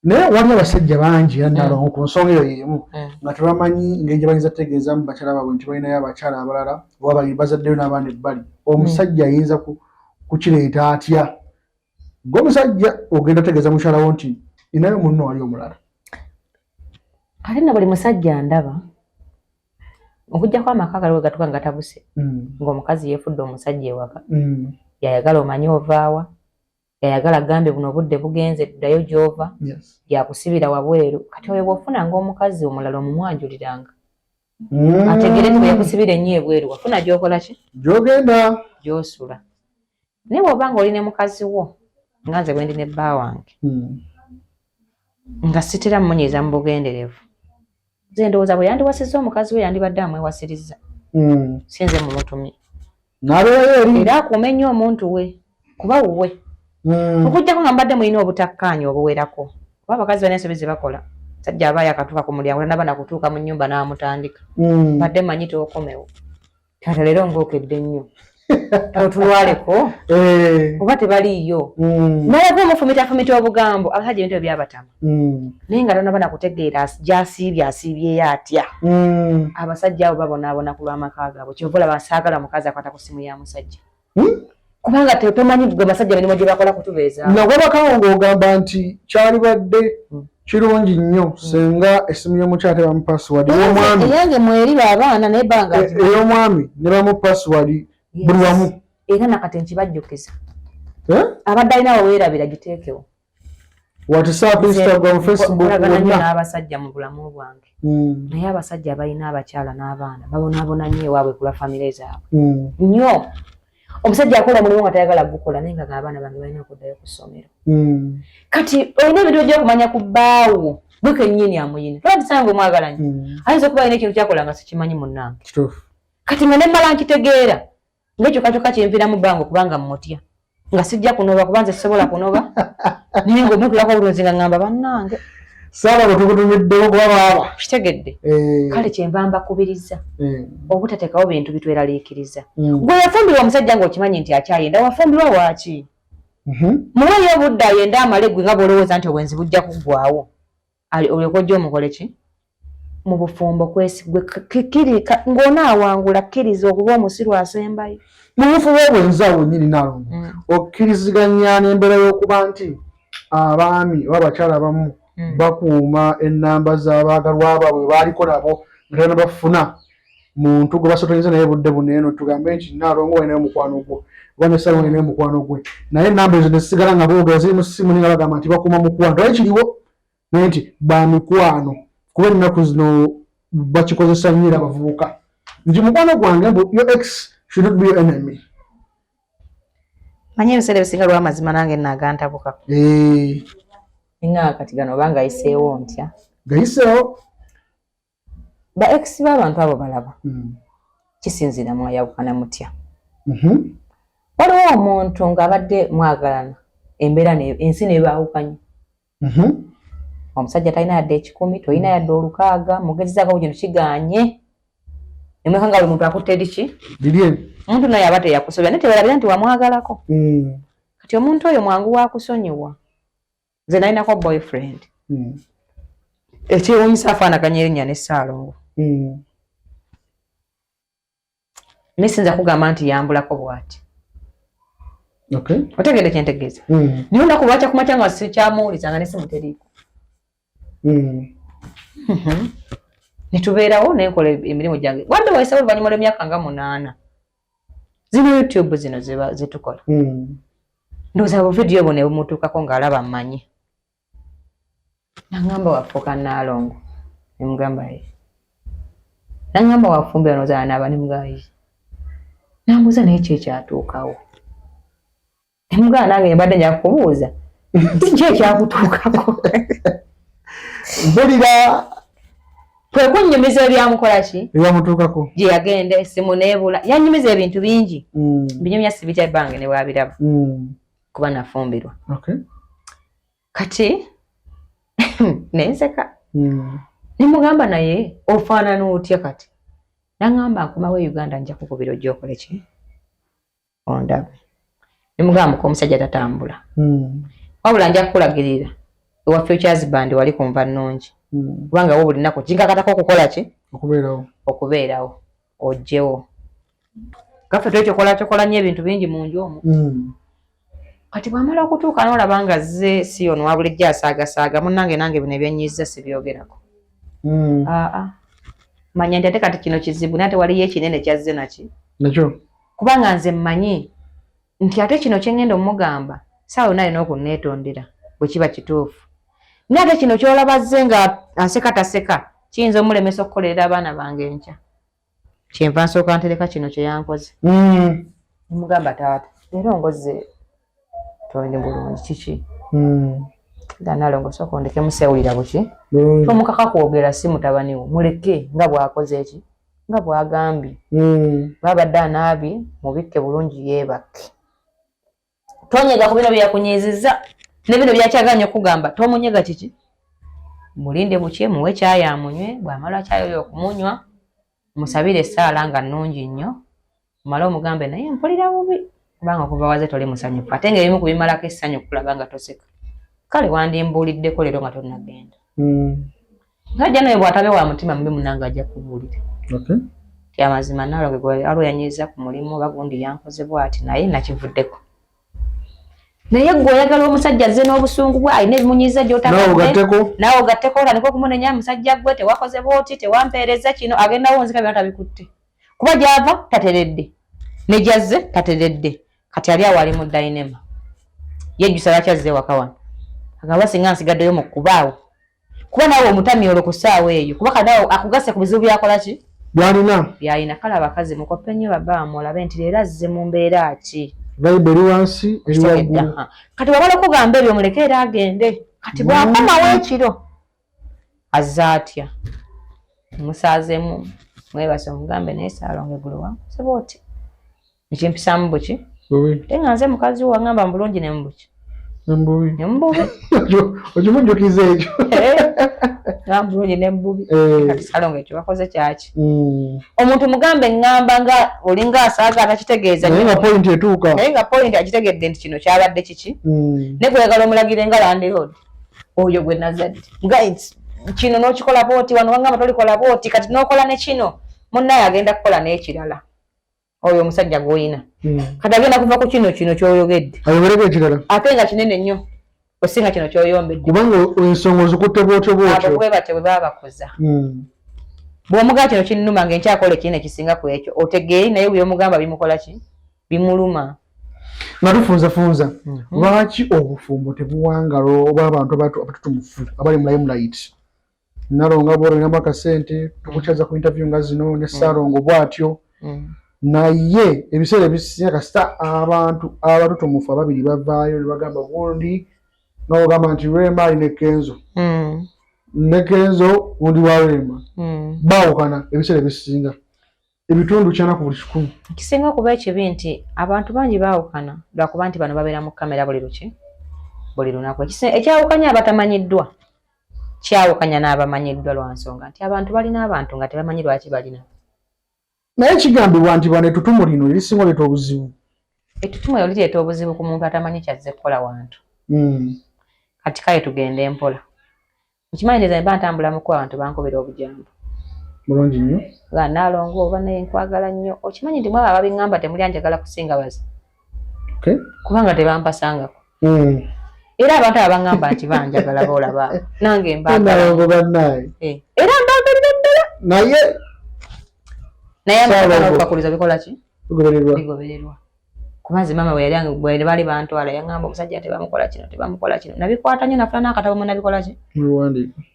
Naye waliwo abasajja bangi Nalongo ku nsonga eyo y'emu nga tebamanyi engeri gye bayinza kutegeezaamu bakyala baabwe nti balinayo abakyala abalala oba bazaddeyo n'abaana ebbali. Omusajja ayinza kukireeta atya? Gwe omusajja ogenda otegeeza mukyalawo nti ninayo munno wali omulala. Kati na buli musajja ndaba okujja kwa amaka galiwe gatuka nga tabuse ng'omukazi yeefudde omusajja ewaka yayagala omanye ovaawa yayagala gambe buno obudde bugenze ddayo gy'ova yakusibira wabweru kati oyo bw'ofuna ng'omukazi omulala omumwanjuliranga ategere nti bwe yakusibira ennyo ebweru wafuna gy'okola ki gy'ogenda gy'osula naye bw'oba nga oli ne mukazi wo nga nze bwe ndi ne bba wange nga sitera mmunyiiza mu bugenderevu nze ndowooza bwe yandiwasizza omukazi we yandibadde amwewasirizza sinze mumutumye era akuume nnyo omuntu we kuba wuwe okujjako nga mbadde mulina obutakkaanya obuwerako kuba abakazi balina ensobi ze bakola sajja abaayo akatuuka ku mulyango naba nakutuuka mu nnyumba n'amutandika mbadde mmanyi tookomewo taata leero ng'okedde nnyo otulwaleko oba tebaliiyo nalava omufumitafumita obugambo abasajja ebintu ebyabatama naye nga tonaba nakutegeera gy'asiibye asiibyeyo atya abasajja abo babonaabona ku lw'amaka gaabwe kyova olaba saagala mukazi akwata ku simu ya musajja kubanga tomanyi gwe basajja mirimu gye bakola kutubeeza nagwabakawo ng'ogamba nti kyali badde kirungi nnyo senga esimu y'omukyala tebamu password eyange mweriba abaana naye banga ey'omwami ne bamu password buli wamu era nakati nkibajjukiza abadde alina weweerabira giteekewo WhatsApp, Instagram, Facebook n'abasajja mu bulamu bwange naye abasajja abalina abakyala n'abaana babonaabona nnyo ewaabwe ku lwa famire zaabwe nnyo omusajja akola omulimu nga tayagala gukola naye nga abaana bange balina okuddayo ku ssomero kati olina ebintu by'okumanya ku bbaawo gwe kennyini amuyina toba tisanga omwagalanye ayinza okuba alina ekintu kyakola nga sikimanyi munnange kati nga nemmala nkitegeera ng'ekyo katoka kyempiramu bbanga okubanga mmutya nga sijja kunoba kuba nze sisobola kunoba naye ng'omutulako obulunzi nga ngamba bannange saaba bwe tukutumiddewo kuba baaba kitegedde kale kyenva mbakubiriza obutateekawo bintu bitweraliikiriza gwe yafumbirwa omusajja ng'okimanyi nti akyayenda wafumbirwa waaki muweeyo obudde ayenda amale gwe nga bw'olowooza nti obwenzi bujja kuggwawo olyoka ojja omukole ki mu bufumbo kwesigwe ng'onaawangula kkiriza okuba omusiru asembayo mu bufumbo obwenzi awo nnyini naalongo okkiriziganya n'embeera y'okuba nti abaami oba abakyala abamu bakuuma ennamba z'abaagalwa baabwe baaliko nabo nga tena bafuna muntu gwe basotonyiza naye budde buneeno tugambe nti naalongo walinayo mukwano gwe oba nesala walinayo mukwano gwe naye ennamba ezo nezisigala nga boogera ziri mu ssimu ninga bagamba nti bakuuma mukwano naye kiriwo naye nti bamikwano kuba ennaku zino bakikozesa nnyo era abavubuka nti mukwano gwange mbu your ex should not be your enemy manyi ebiseera ebisinga lw'amazima nange naagantabukako nga kati gano oba ngayiseewo ntya gayiseewo ba ex b'abantu abo balaba kisinziira mwayawukana mutya waliwo omuntu ng'abadde mwagalana embeera ensi nebaawukanye omusajja talina yadde 10 tolina yadde 6 mugezezaako kintu kiganye emweka nga buli muntu akutte diki omuntu naye aba teyakusobya naye tebalabira nti wamwagalako kati omuntu oyo mwangu wakusonyiwa nze nalinako boyfriend ekyewuunyisa afaanaganya erinnya ne Ssaalongo naye sinza kugamba nti yambulako bw'ati otegedde kyentegeeza naye olunaku lwakya kumakya nga sikyamuwuliza nga nesimu teriiko netubeerawo nenkola emirimu gyange wadde waisewo oluvannyuma lw'emyaka nga 8 zino YouTube zino zetukola ndowooza buvidiyo bwo ne bumutuukako ng'alaba mmanyi nangamba wafuuka Naalongo nemugamba ye nangamba wafumbira nozaala naaba nemugayi nambuuza naye ki ekyatuukawo nemugamba nange mbadde nja kukubuuza ki ekyakutuukako mpulira kwe kunnyumiza ebyamukola ki ebyamutuukako gye yagenda essimu neebula yannyumiza ebintu bingi binyumya sibitya ebbange ne bwabiraba kuba nafumbirwa kati nenseka nemugamba naye ofaanana otya kati nangamba nkomawo e Uganda nja kukubira ojja okole ki ondabe nemugamba ko omusajja tatambula wabula nja kukulagirira ewa Futures Band wali kunva nnungi kubanga wo buli nnaku kinkakatako okukola ki okubeerawo ojjewo gaffe twekyokola nnyo ebintu bingi mu nju omwo kati bwamala okutuuka n'olaba nga zze si ono wabulijjo asaagasaaga munnange nange bino ebyenyiza sibyogerako manya nti ate kati kino kizibu nate waliyo ekinene kyazze nakyo kubanga nze mmanyi nti ate kino kyengenda omugamba saawa yonna alina okunneetondera bwe kiba kituufu naye ate kino kyolabazze nga aseka taseka kiyinza omulemesa okukolerera abaana bange enkya kyenva nsooka ntereka kino kye yankoze mugamba taata leero ngoze tondi bulungi kiki Danalo soko ondeke musewulira buki tomukaka kwogera si mutabani wo muleke nga bwakoze eki nga bwagambye baba danabi mubikke bulungi yebake tonyega ku bino byakunyiziza ne bino byakyaganya okugamba tomunyega kiki mulinde buki muwe kyaya munywe bwamala kyayo okumunywa musabire sala nga nnungi nnyo mala omugambe naye mpulira bubi kubanga kuva waze toli musanyufu ate ng'ebimu kubimalako essanyu okulaba nga toseka kale wandimbuuliddeko leero nga tonnagenda ngajja naye bw'atabe wa mutima mubi munanga ajja kubuulira ti amazima Nalongo gwe alo yanyiza ku mulimu oba gundi yankoze bw'ati naye nakivuddeko naye gwe oyagala omusajja azze n'obusungu bwe alina ebimunyiza gy'otagadde naawe ogatteko olaniko okumunenya musajja gwe tewakoze bw'oti tewampeereza kino agenda wonzika byona tabikutte kuba gy'ava tateredde ne gyazze tateredde kati ali awo ali mu dayinema yejjusa lwaki azze waka wano agamba singa nsigaddeyo mu kubaawo kuba naawe omutami olwo ku ssaawa eyo kuba kanaawe akugase ku bizibu byakola ki byalina kale abakazi mukoppe nnyo baba mulabe nti leero azze mu mbeera ki bayibuli wansi eri waggulu kati wabala okugamba ebyo muleke era agende kati bwakomawo ekiro azze atya musaazemu mwebase omugambe naye Saalongo eggulu wankuseba oti ekimpisaamu buki tenga nze mukazi wo wangamba mbulungi ne mubuki Nembubi okimujjukiza ekyo mbulungi ne mbubi kati Saalongo ekyo bakoze kyaki omuntu mugambe ngamba nga olinga asaaga atakitegeeza naye nga point etuuka naye nga point agitegedde nti kino kyabadde kiki ne gweyagala omulagire nga landiroodi oyo gwe nazadde nga kino n'okikola booti wano wangamba tolikola booti kati n'okola ne kino munnaye agenda kukola n'ekirala oyo omusajja gw'olina kati agenda kuva ku kino ky'oyogedde ayogereko ekirala ate nga kinene nnyo osinga kino ky'oyombedde kubanga ensonga zikutte bwotyo abo bwe batyo bwe baba bakoza bw'omugamba kino kinnuma ng'enkyakola ekirina kisinga ku ekyo otegeeri naye by'omugamba bimukola ki bimuluma nga tufunzafunza lwaki obufumbo tebuwangala oba abantu abatutumufu abali mu limelight Nalongo bw'olinamu akasente tukukyaza ku interview nga zino ne Saalongo bw'atyo naye ebiseera ebisinga kasita abantu abatutumufu ababiri bavaayo ne bagamba gundi n'ogamba nti Rema ali ne Kenzo ne Kenzo gundi wa Rema baawukana ebiseera ebisinga ebitundu kyana ku buli kikumi kisinga okuba ekibi nti abantu bangi baawukana lwakuba nti bano babeera mu kamera buli lunaku ekyawukanya abatamanyiddwa kyawukanya n'abamanyiddwa lwa nsonga nti abantu balina abantu nga tebamanyi lwaki balina naye kigambibwa nti bano ettutumu lino erisinga leeta obuzibu ettutumu eyo lireeta obuzibu ku muntu atamanyi kyazze kukola wantu kati kale tugende empola nkimanyiriza mba ntambula mukuba abantu bankobera obujambo mulungi nnyo nga Nalongo oba naye nkwagala nnyo okimanyi nti mwaba ababiŋŋamba temuli anjagala kusinga baze kubanga tebampasangako era abantu abaŋŋamba nti banjagala boolaba nange Nalongo bannaye era mbaagalira ddala naye amakuliza bikola ki bigobererwa kubanze maama bwe baali bantwala yaŋŋamba omusajja tebamukola kino nabikwata nnyo nafuna n'akatabo mu nabikola ki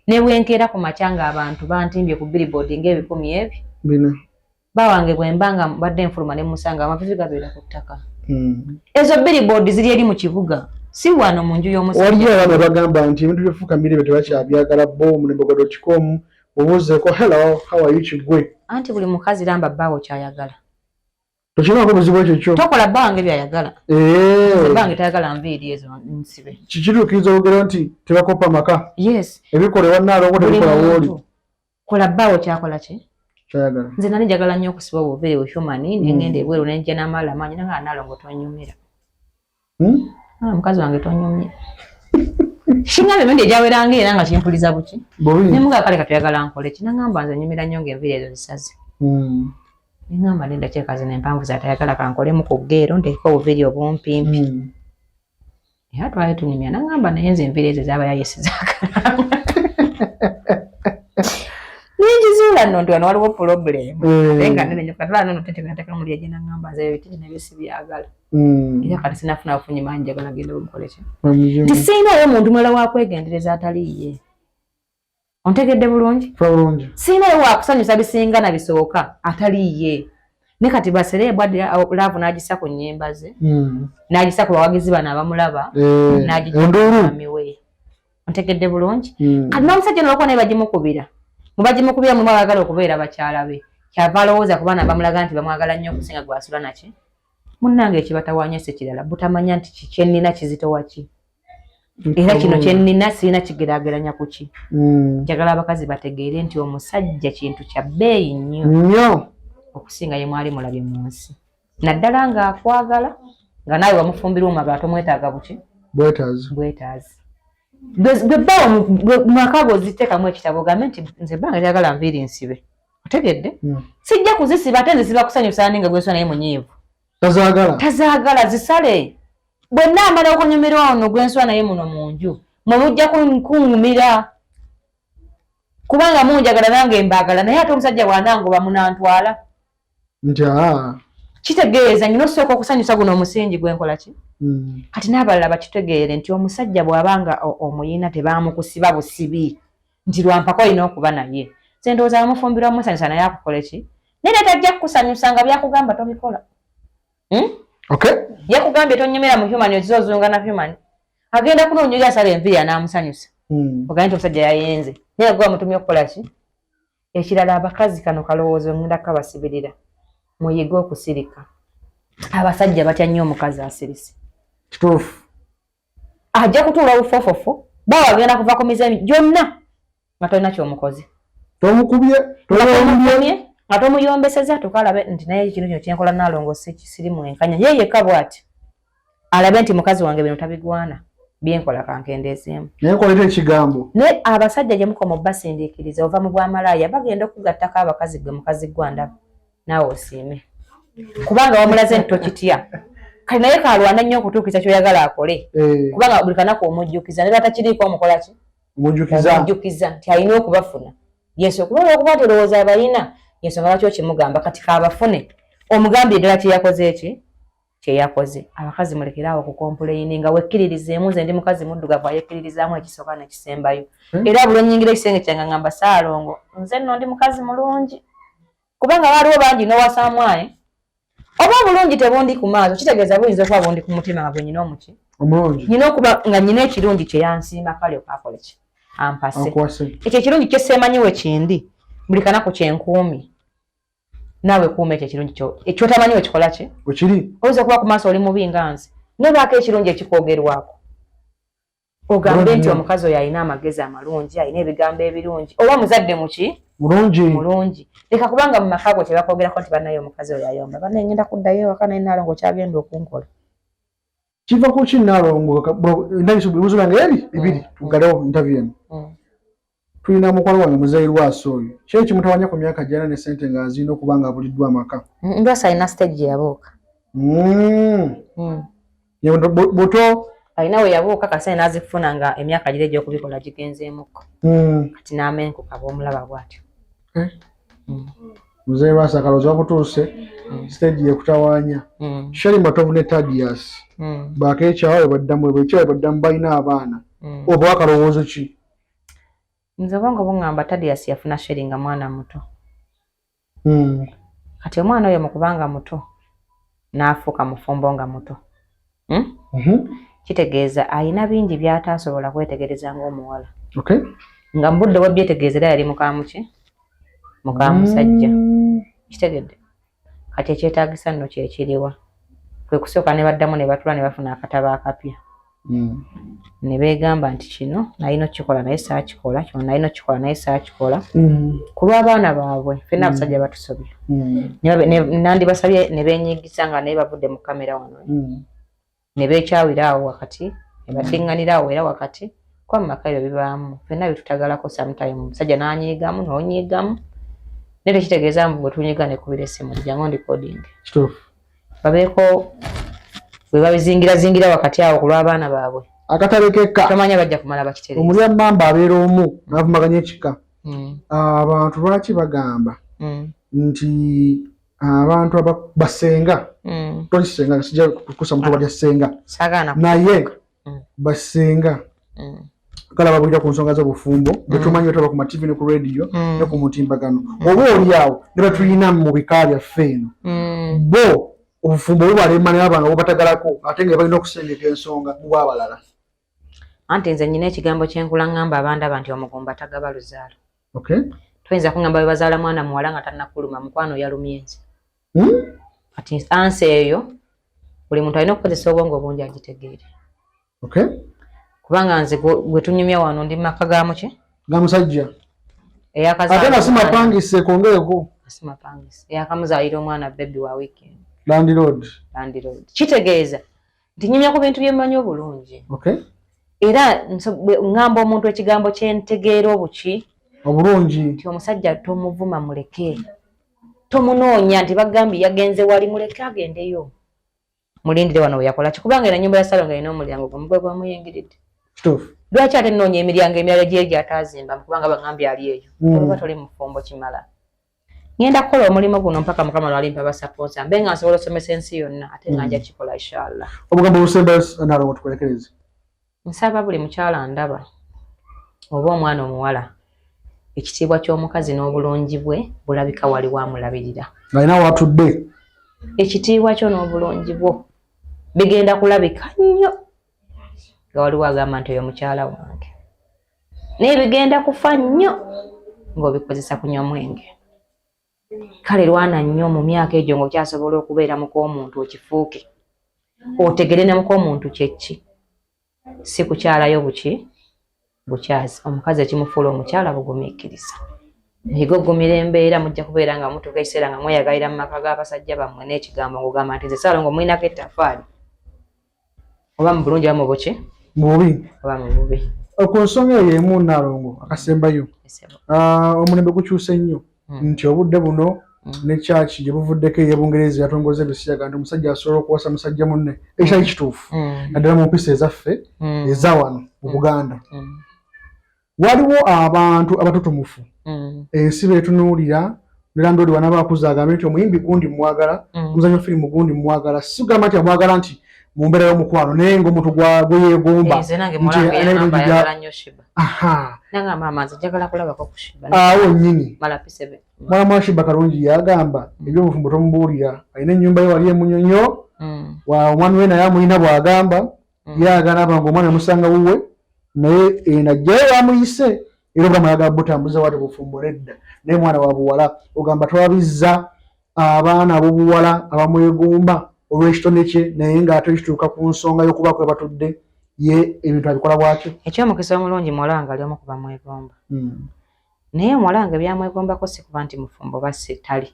ne bwenkeera ku makya ng'abantu bantimbye ku billboard ng'ebikumi ebyo bawange bwe mbanga badde nfuluma ne musanga amavivi gabeera ku ttaka ezo billboard ziri eri mu kibuga si wano mu nju y'omusajja waliyo abaana bagamba nti ebintu byefuuka mirebe tebakyabyagala bo mulembogo.com obuuzeeko hello how are you kigwe anti buli mukazi ramba bbaawo kyayagala tokinaako buzibu ekyo kyo tokola bbange byayagala bbange tayagala nviiri ezo nsibe kikituukiriza olugero nti tebakopa maka ebikolebwa Nalongo tebikola wooli kola bbaawo kyakola ki kyayagala nze nali njagala nnyo okusiba obuveere buhumani nengenda ebweru nenja n'amaala amaanyi nanga Nalongo tonyumira mukazi wange tonyumye shinga emirundi egyaweranga era nga kimpuliza buki nemuga kale katuyagala nkole kinagamba nze nyumira nnyo ng'enviiri ezo zisaze nengamba nenda kyekazi n'empanvu zatayagala kankolemu ku ggeero nteeka obuviiri obumpimpi era twali tunyumya nagamba naye nze enviiri ezo zaaba yayesi zaakala Nagala nno nti wano waliwo problem. Nenga nene nyo katala nno tetegateka muli ejina ngamba ze biti ne bisi byagala. Era kati sinafuna kufunyi manje gala gendo mukoleke. Tisina yo muntu mala wa kwegendereza ataliye. Ontegedde bulungi? Bulungi. Sina yo akusanyusa bisinga na bisooka ataliye. Ne kati basere bwadde laavu n'agisa ku nnyimba ze. N'agisa ku bawagizi bano abamulaba. N'agisa miwe. Ontegedde bulungi? Kati n'omusajja n'olwokuba naye bagimukubira. Mubagimukubira mu mwagala okubeera bakyala be. Kyava alowooza ku baana bamulaga nti bamwagala nnyo okusinga gwasula naki. Munnange ekibatawaanya si kirala butamanya nti kyennina kizitowa ki. Era kino kyennina sirina kigeraageranya ku ki. Njagala abakazi bategeere nti omusajja kintu kya bbeeyi nnyo okusinga ye mwali mulabye mu nsi. Naddala ng'akwagala nga naawe wamufumbira omwagala tomwetaaga buki? Bwetaazi. Bwebbawo mwakago ziteekamu ekitabo ogambe nti nze bbanga lyagala nviiri nsibe. Otegedde? Sijja kuzisiba ate nzisiba kusanyusa ani nga gweswa naye munyiivu. Tazaagala zisale. Bwe naamala okunyumira ono gwenswa naye muno mu nju mwe mujja kuŋŋumira. Kubanga munjagala nange mbaagala naye ate omusajja bw'anangoba munantwala. Kitegeeza nnyo osooka okusanyusa guno omusingi gwenkola ki? Kati n'abalala bakitegeere nti omusajja bw'abanga omuyina tebaamukusiba busibi nti lwampako olina okuba naye. Se ndowooza bamufumbira omusanyusa naye akukole ki? Naye tajja kukusanyusa nga byakugamba tobikola. Yakugambye tonyumira mu human ozozunga na human. Agenda kunoonyeza asala enviiri anaamusanyusa. Ogambe nti omusajja yayenze. Naye gwe mutumye okukola ki? Ekirala abakazi kano kalowoozo ngenda kabasibirira. Muyige okusirika. Abasajja batya nnyo omukazi asirise. Kituufu. Ajja kutuula bufofofo. Bawa agenda kuva ku mize gyonna nga tolina ky'omukozi. Tomukubye. Nga tomuyombeseza tukalabe nti naye kino kino kyenkola Naalongo sirimu enkanya. Ye yekka bw'ati. Alabe nti mukazi wange bino tabigwana. Byenkola kankendeezeemu. Naye nkolera ekigambo. Ne abasajja gye mukoma basindiikiriza ova mu bwamalaaya bagenda okugattako abakazi gwe mukazi gwandaba. Naawe osiime. Kubanga wamulaze nti tokitya. Kale naye kalwana nnyo okutuukiza ky'oyagala akole. Kubanga buli kanaku omujjukiza ne batakiriiko omukola ki? Omujjukiza nti alina okubafuna. Yesu okuba okuba terowooza abalina yensonga lwaki okimugamba kati kaabafune. Omugambye ddala kyeyakoze eki? Kyeyakoze. Abakazi mulekerawo okukompulayini nga wekkiririzeemu nze ndi mukazi muddugavu ayekkiririzaamu ekisooka n'ekisembayo. Era buli nnyingira ekisenge kyange ngamba Ssaalongo nze nno ndi mukazi mulungi. Kubanga waliwo bangi n'owasaamu oba obulungi tebundi ku maaso kitegeeza buyinza okuba bundi ku mutima nga bwe nyina omuki omulungi nyina okuba nga nyina ekirungi kye yansiima kale okakole ki ampase ekyo ekirungi kye seemanyiwe kindi buli kanaku kyenkuumi naawe kuuma ekyo ekirungi ekyotamanyiwe kikola ki wekiri oyinza okuba ku maaso oli mubi nga nze nebaako ekirungi ekikwogerwako ogambe nti omukazi oyo alina amagezi amalungi alina ebigambo ebirungi oba muzadde muki mulungi leka kubanga mu maka go tebakwogerako nti bannaye omukazi oyo ayomba bannaye ngenda kuddayo ewaka naye Naalongo kyagenda okunkola kiva ku ki Naalongo ndabisubuuzo nga eri ibiri tugalewo interview eno tulina mukwano wange muzairwasi oyo ki ekimutawanya ku myaka gyana ne ssente nga azina okuba nga abuliddwa amaka ndwasi alina stage yabuuka buto alina we yabuuka kasane n'azifuna nga emyaka gire gy'okubikola gigenzeemuko kati n'amenkuka bw'omulaba bw'atyo muzairwasi akaloozi wakutuuse stage yekutawaanya Sheri Matovu ne Thaddeus bakeekyawo baddamu balina abaana oba akalowoozo ki nze obwongo buŋŋamba Thaddeus yafuna Sheri nga mwana muto kati omwana oyo mukubanga muto n'afuuka mufumbo nga muto kitegeeza alina bingi by'ataasobola kwetegereza ng'omuwala nga mu budde bwe byetegeezera yali mukaamuki mukaamusajja kitegedde kati ekyetaagisa nno kyekiriwa kwe kusooka ne baddamu ne batula ne bafuna akatabo akapya ne beegamba nti kino nalina okukikola naye saakikola kino nalina okukikola naye saakikola ku lw'abaana baabwe ffenna abasajja batusobya nandibasabye ne beenyigiza nga naye bavudde mu kamera wano ne beekyawira awo wakati ne baddiŋŋanira awo era wakati kuba mu maka ebyo bibaamu ffenna bitutagalako sometime omusajja n'anyiigamu n'onyiigamu naye tekitegeeza mbu bwe tunyiga ne kubira essimu jangu recording babeeko bwe babizingira wakati awo ku lw'abaana baabwe akatalekeka tomanya bajja kumala bakitereza omulya mmamba abeera omu n'avumaganya ekika abantu lwaki bagamba nti abantu basenga tolisenga sijja kukusa muntu bali senga naye basenga kala babulira ku nsonga z'obufumbo betumanyi otaba ku TV ne ku radio ne ku mutimbagano oba oliawo ne batulina mu bika byaffe eno bo obufumbo bubalema n'abantu obatagalako ate nga balina okusengeka ensonga mu bwabalala. Anti nze nyina ekigambo kyenkula ngamba abandaba nti omugumba tagaba luzaalo. Tuyinza kungamba bwe bazaala mwana muwala nga tannakuluma mukwano yalumye nze. Ati ansi eyo buli muntu alina okukozesa obwongo obungi agitegeere. Kubanga nze gwe tunyumya wano ndi maka gamuki ga musajja eyakazaala ate nasima pangise kongeeko nasima pangise eyakamuzaalira omwana baby wa weekend landlord kitegeeza nti nyumya ku bintu byemmanyi obulungi. Era ngamba omuntu ekigambo kyentegeera obuki obulungi nti omusajja tomuvuma muleke tomunoonya nti bagambye yagenze wali muleke agendeyo mulindire wano we yakola kikubanga era nyumba ya salonga ina omulyango gwe gwamuyingiridde. Lwaki ate nnoonya emiryango emirala gye atazimba kubanga bagambye ali eyo olaba toli mufumbo kimala. Ngenda kukola omulimu guno mpaka mukama lwalimpa basapota mbe nga nsobola osomesa ensi yonna ate nga nja kikola inshallah. Obugambo busemba nalo tukulekereze. Nsaba buli mukyala ndaba oba omwana omuwala ekitiibwa ky'omukazi n'obulungi bwe bulabika wali wamulabirira. Alina watudde. Ekitiibwa kyo n'obulungi bwo bigenda kulabika nnyo nga waliwo agamba nti oyo mukyala wange naye bigenda kufa nnyo ng'obikozesa kunywa mwenge. Kale lwana nnyo mu myaka egyo ng'okyasobola okubeera muk'omuntu okifuuke otegere ne muk'omuntu kyeki si kukyalayo bukyazi omukazi ekimufuula omukyala bugumiikiriza. Egogumira embeera mujja kubeera nga mutuuka ekiseera nga mweyagalira mu maka g'abasajja bammwe n'ekigambo ng'ogamba nti nze Ssaalongo mulinako ettaffaali oba mu bulungi oba mu buki mububi oba mu bubi. Ku nsonga eyo emu Nnaalongo akasembayo omulembe gukyuse nnyo nti obudde buno ne kyaki gye buvuddeko ey'Ebungereza yatongoza ebisiyaga nti omusajja asobola okuwasa musajja munne ekyali kituufu naddala mu mpisa ezaffe eza wano mu Buganda. Waliwo abantu abatutumufu ensi beetunuulira Landlord wanaba akuza agambe nti omuyimbi gundi mwagala muzanyo firimu gundi mwagala sigamba nti amwagala nti mu mbeera y'omukwano naye ng'omuntu gweyeegomba awo nnyini mwana wa Shiba Kalungi yagamba eby'obufumbo tomubuulira alina ennyumba ye wali emunyonyo omwana we naye amulina bw'agamba yagamba ng'omwana musanga wuwe naye najjayo bamuyise era obulamu ayagala butambuza wati bufumbo nedda naye mwana wa buwala ogamba twabizza abaana ab'obuwala abamwegomba olw'ekitone kye naye ng'ate kituuka ku nsonga y'okuba kwe batudde ye ebintu abikola bwatyo. Ekyomukisa omulungi muwala ali omu ku bamwegomba naye muwala nga byamwegombako si kuba nti mufumbo basse tali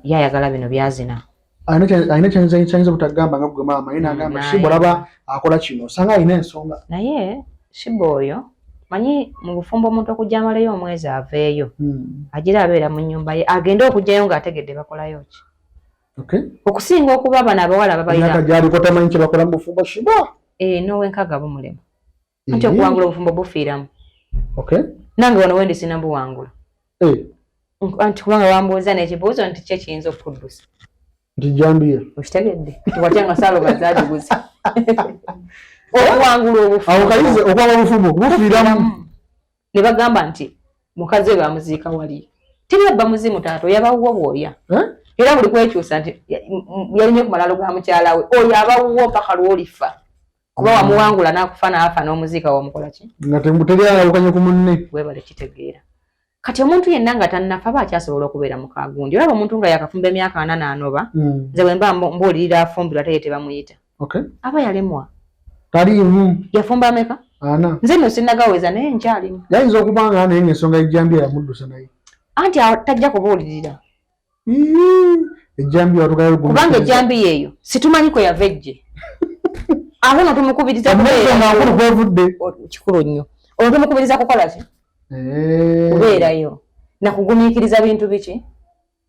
yayagala bino byazina alina kyayinza obutagamba nga gwe maama ye n'agamba Shiba olaba akola kino osanga alina ensonga. Naye Shiba oyo manyi mu bufumbo omuntu okujja amaleyo omwezi aveeyo agira abeera mu nnyumba ye agende okujjayo ng'ategedde bakolayo ki okusinga okuba bano abawala babalina gy'aliko tamanyi kye bakola mu bufumbo Shiba n'owenkaga bumulema anti okuwangula obufumbo bufiiramu nange wano wendi sina buwangula anti kubanga wambuuza n'ekibuuzo nti kye kiyinza okuddusa nti jambiya okitegedde tiwatya nga Ssaalongo zaagiguze okuwangula obufumokayize okwaba obufumbo bufiiramu ne bagamba nti mukazi we bamuziika wali tibabba muzimu taata oyabawuwo bw'oya era buli kwekyusa nti yalinye ku malalo ga mukyala we oyo abawuwo mpaka lw'olifa kuba wamuwangula n'akufa n'afa n'omuziika wamukola ki nga teryalawukanye ku munne webale kitegeera. Kati omuntu yenna nga tannafa aba akyasobola okubeera mu kagundi olaba omuntu nga yakafumba emyaka 4 n'anoba nze bwe mba mbuulirira afumbirwa teye tebamuyita aba yalemwa taliimu yafumba ameka nze nno sinnagaweza naye nkyalimu yayinza okuba nga naye ng'ensonga y'ejjambiya yamuddusa naye anti tajja kubuulirira ejjambiya kubanga ejjambiya eyo situmanyi kwe yava ejje ate no tumukubiriza kikulu nnyo olwo tumukubiriza kukola ki kubeerayo nakugumiikiriza bintu biki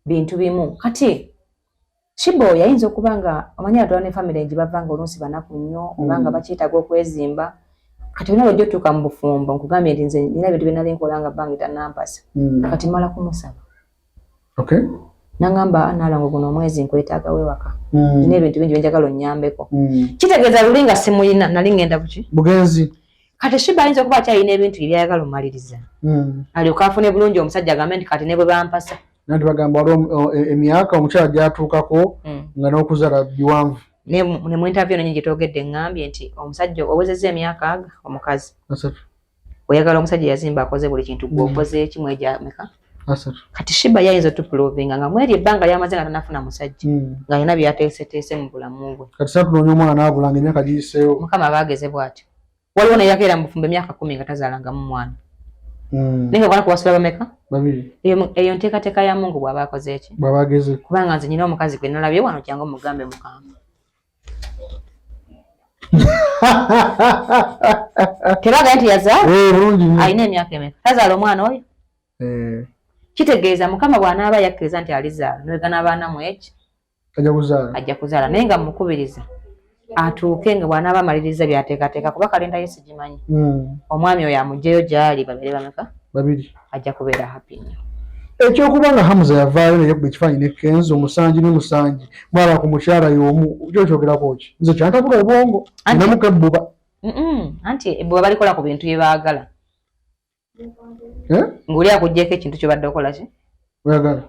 bintu bimu. Kati Shiba oyo ayinza okuba nga omanyi atwala ne famire gye bava nga oluusi banaku nnyo oba nga bakyetaaga okwezimba kati bino lojjo tuka mu bufumbo nkugambye nti nze nina ebintu bye nali nkola nga bbanga etanampasa kati mala kumusaba okay nangamba Nalongo guno omwezi nkwetaaga wewaka nina ebintu bingi byenjagala onnyambeko kitegeeza luli nga simulina nali ngenda buki bugenzi kati Shiba ayinza okuba akyalina ebintu byayagala omaliriza alyoka afune bulungi omusajja agambe nti kati ne bwe bampasa nati bagamba waliwo emyaka omukyala gyatuukako nga n'okuzaala biwanvu ne mu interview eno nyingi gyetwogedde ngambye nti omusajja owezezza emyaka aga omukazi oyagala omusajja yazimba akoze buli kintu gwe okoze ekimu ejameka kati Shiba yayinza otupulovinga nga mweri ebbanga lyamaze nga tanafuna musajja nga alina byateeseteese mu bulamu bwe kati satunoonya omwana naabulanga emyaka giyiseewo mukama baageze bw'atyo waliwo neyakeera mu bufumbo emyaka 10 nga tazaalangamu mwana ninga kwana kuwasula bameka babiri eyo nteekateeka ya Mungu bw'aba akoze eki bw'aba ageze kubanga nze nyina omukazi gwe nalabye wano kyangu omugambe mukamba teraga nti yazaala bulungi alina emyaka emeka tazaala omwana oyo kitegeeza mukama bw'anaaba yakkiriza nti alizaala nwegana abaanamu eki ajja kuzaala naye nga mukubiriza atuuke nga bw'anaaba amaliriza byateekateeka kuba kalenda ye sigimanyi omwami oyo amugyeyo gy'ali babere bameka babiri ajja kubeera happy nnyo ekyokuba nga Hamza yavaayo naye kuba ekifaananyi ne Kenzo omusanji n'omusanji mwaba ku mukyala y'omu kyokyogerako ki nze kyantabula obwongo namuka ebbuba anti ebbuba balikola ku bintu bye baagala ng'oli akuggyeko ekintu ky'obadde okola ki oyagala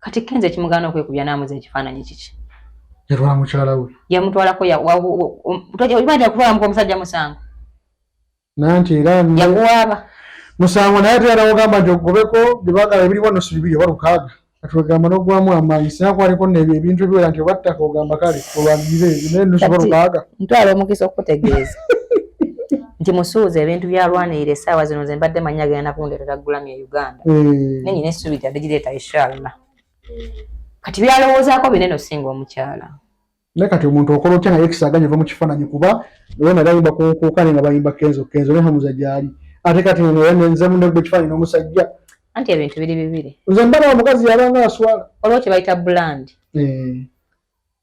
kati Kenzo ekimugaana okwekubya n'amuza ekifaananyi kiki yatwala mukyala we yamutwalako omanyi okutwalamuka omusajja musango nanti era yaguwaaba musango naye teyala ogamba nti ogobeko bye baagala ebiri wano si bibiri oba lukaaga kati ogamba n'ogwamu amaanyi sinakwaliko nebyo ebintu ebiwera nti oba ttaka ogamba kale olwanirire naye nusoba lukaaga ntwala omukisa okutegeeza nti musuuza ebintu byalwanirira essaawa zino ze mbadde manya genda kundeetera gulamu e Uganda nenyina essuubi tadde gireeta inshallah kati byalowoozaako binene osinga omukyala naye kati omuntu okola otya naye ekisaganya ova mu kifaananyi kuba wena bayimba kunkuukane nga bayimba Kenzo ne Hamuza gyali ate kati nze munne gwe kifaananyi n'omusajja anti ebintu biri bibiri nze mbala omukazi yabanga aswala olwo kye bayita brand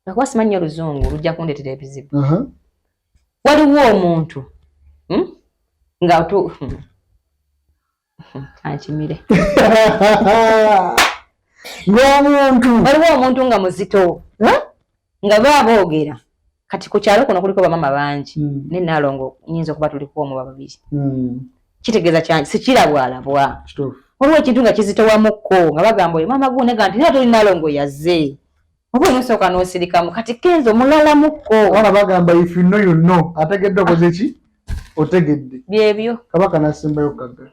akuba simanyi oluzungu lujja kundeetera ebizibu waliwo omuntu nga ankimire waliwo omuntu nga muzito nga baboogera kati ku kyalo kuno kuliko bamama bangi ne Nalongo nyinza okuba tuliko omu babiri kitegeeza kyange sikirabwalabwa waliwo ekintu nga kizitowamukko nga bagamba oyo maama gunega nti naye toli Nalongo yazze oba nosooka n'osirikamu kati Kenzo mulalamukko waba bagamba if you know you know ategedde okoze ki otegedde byebyo kabaka nasimbayo kaga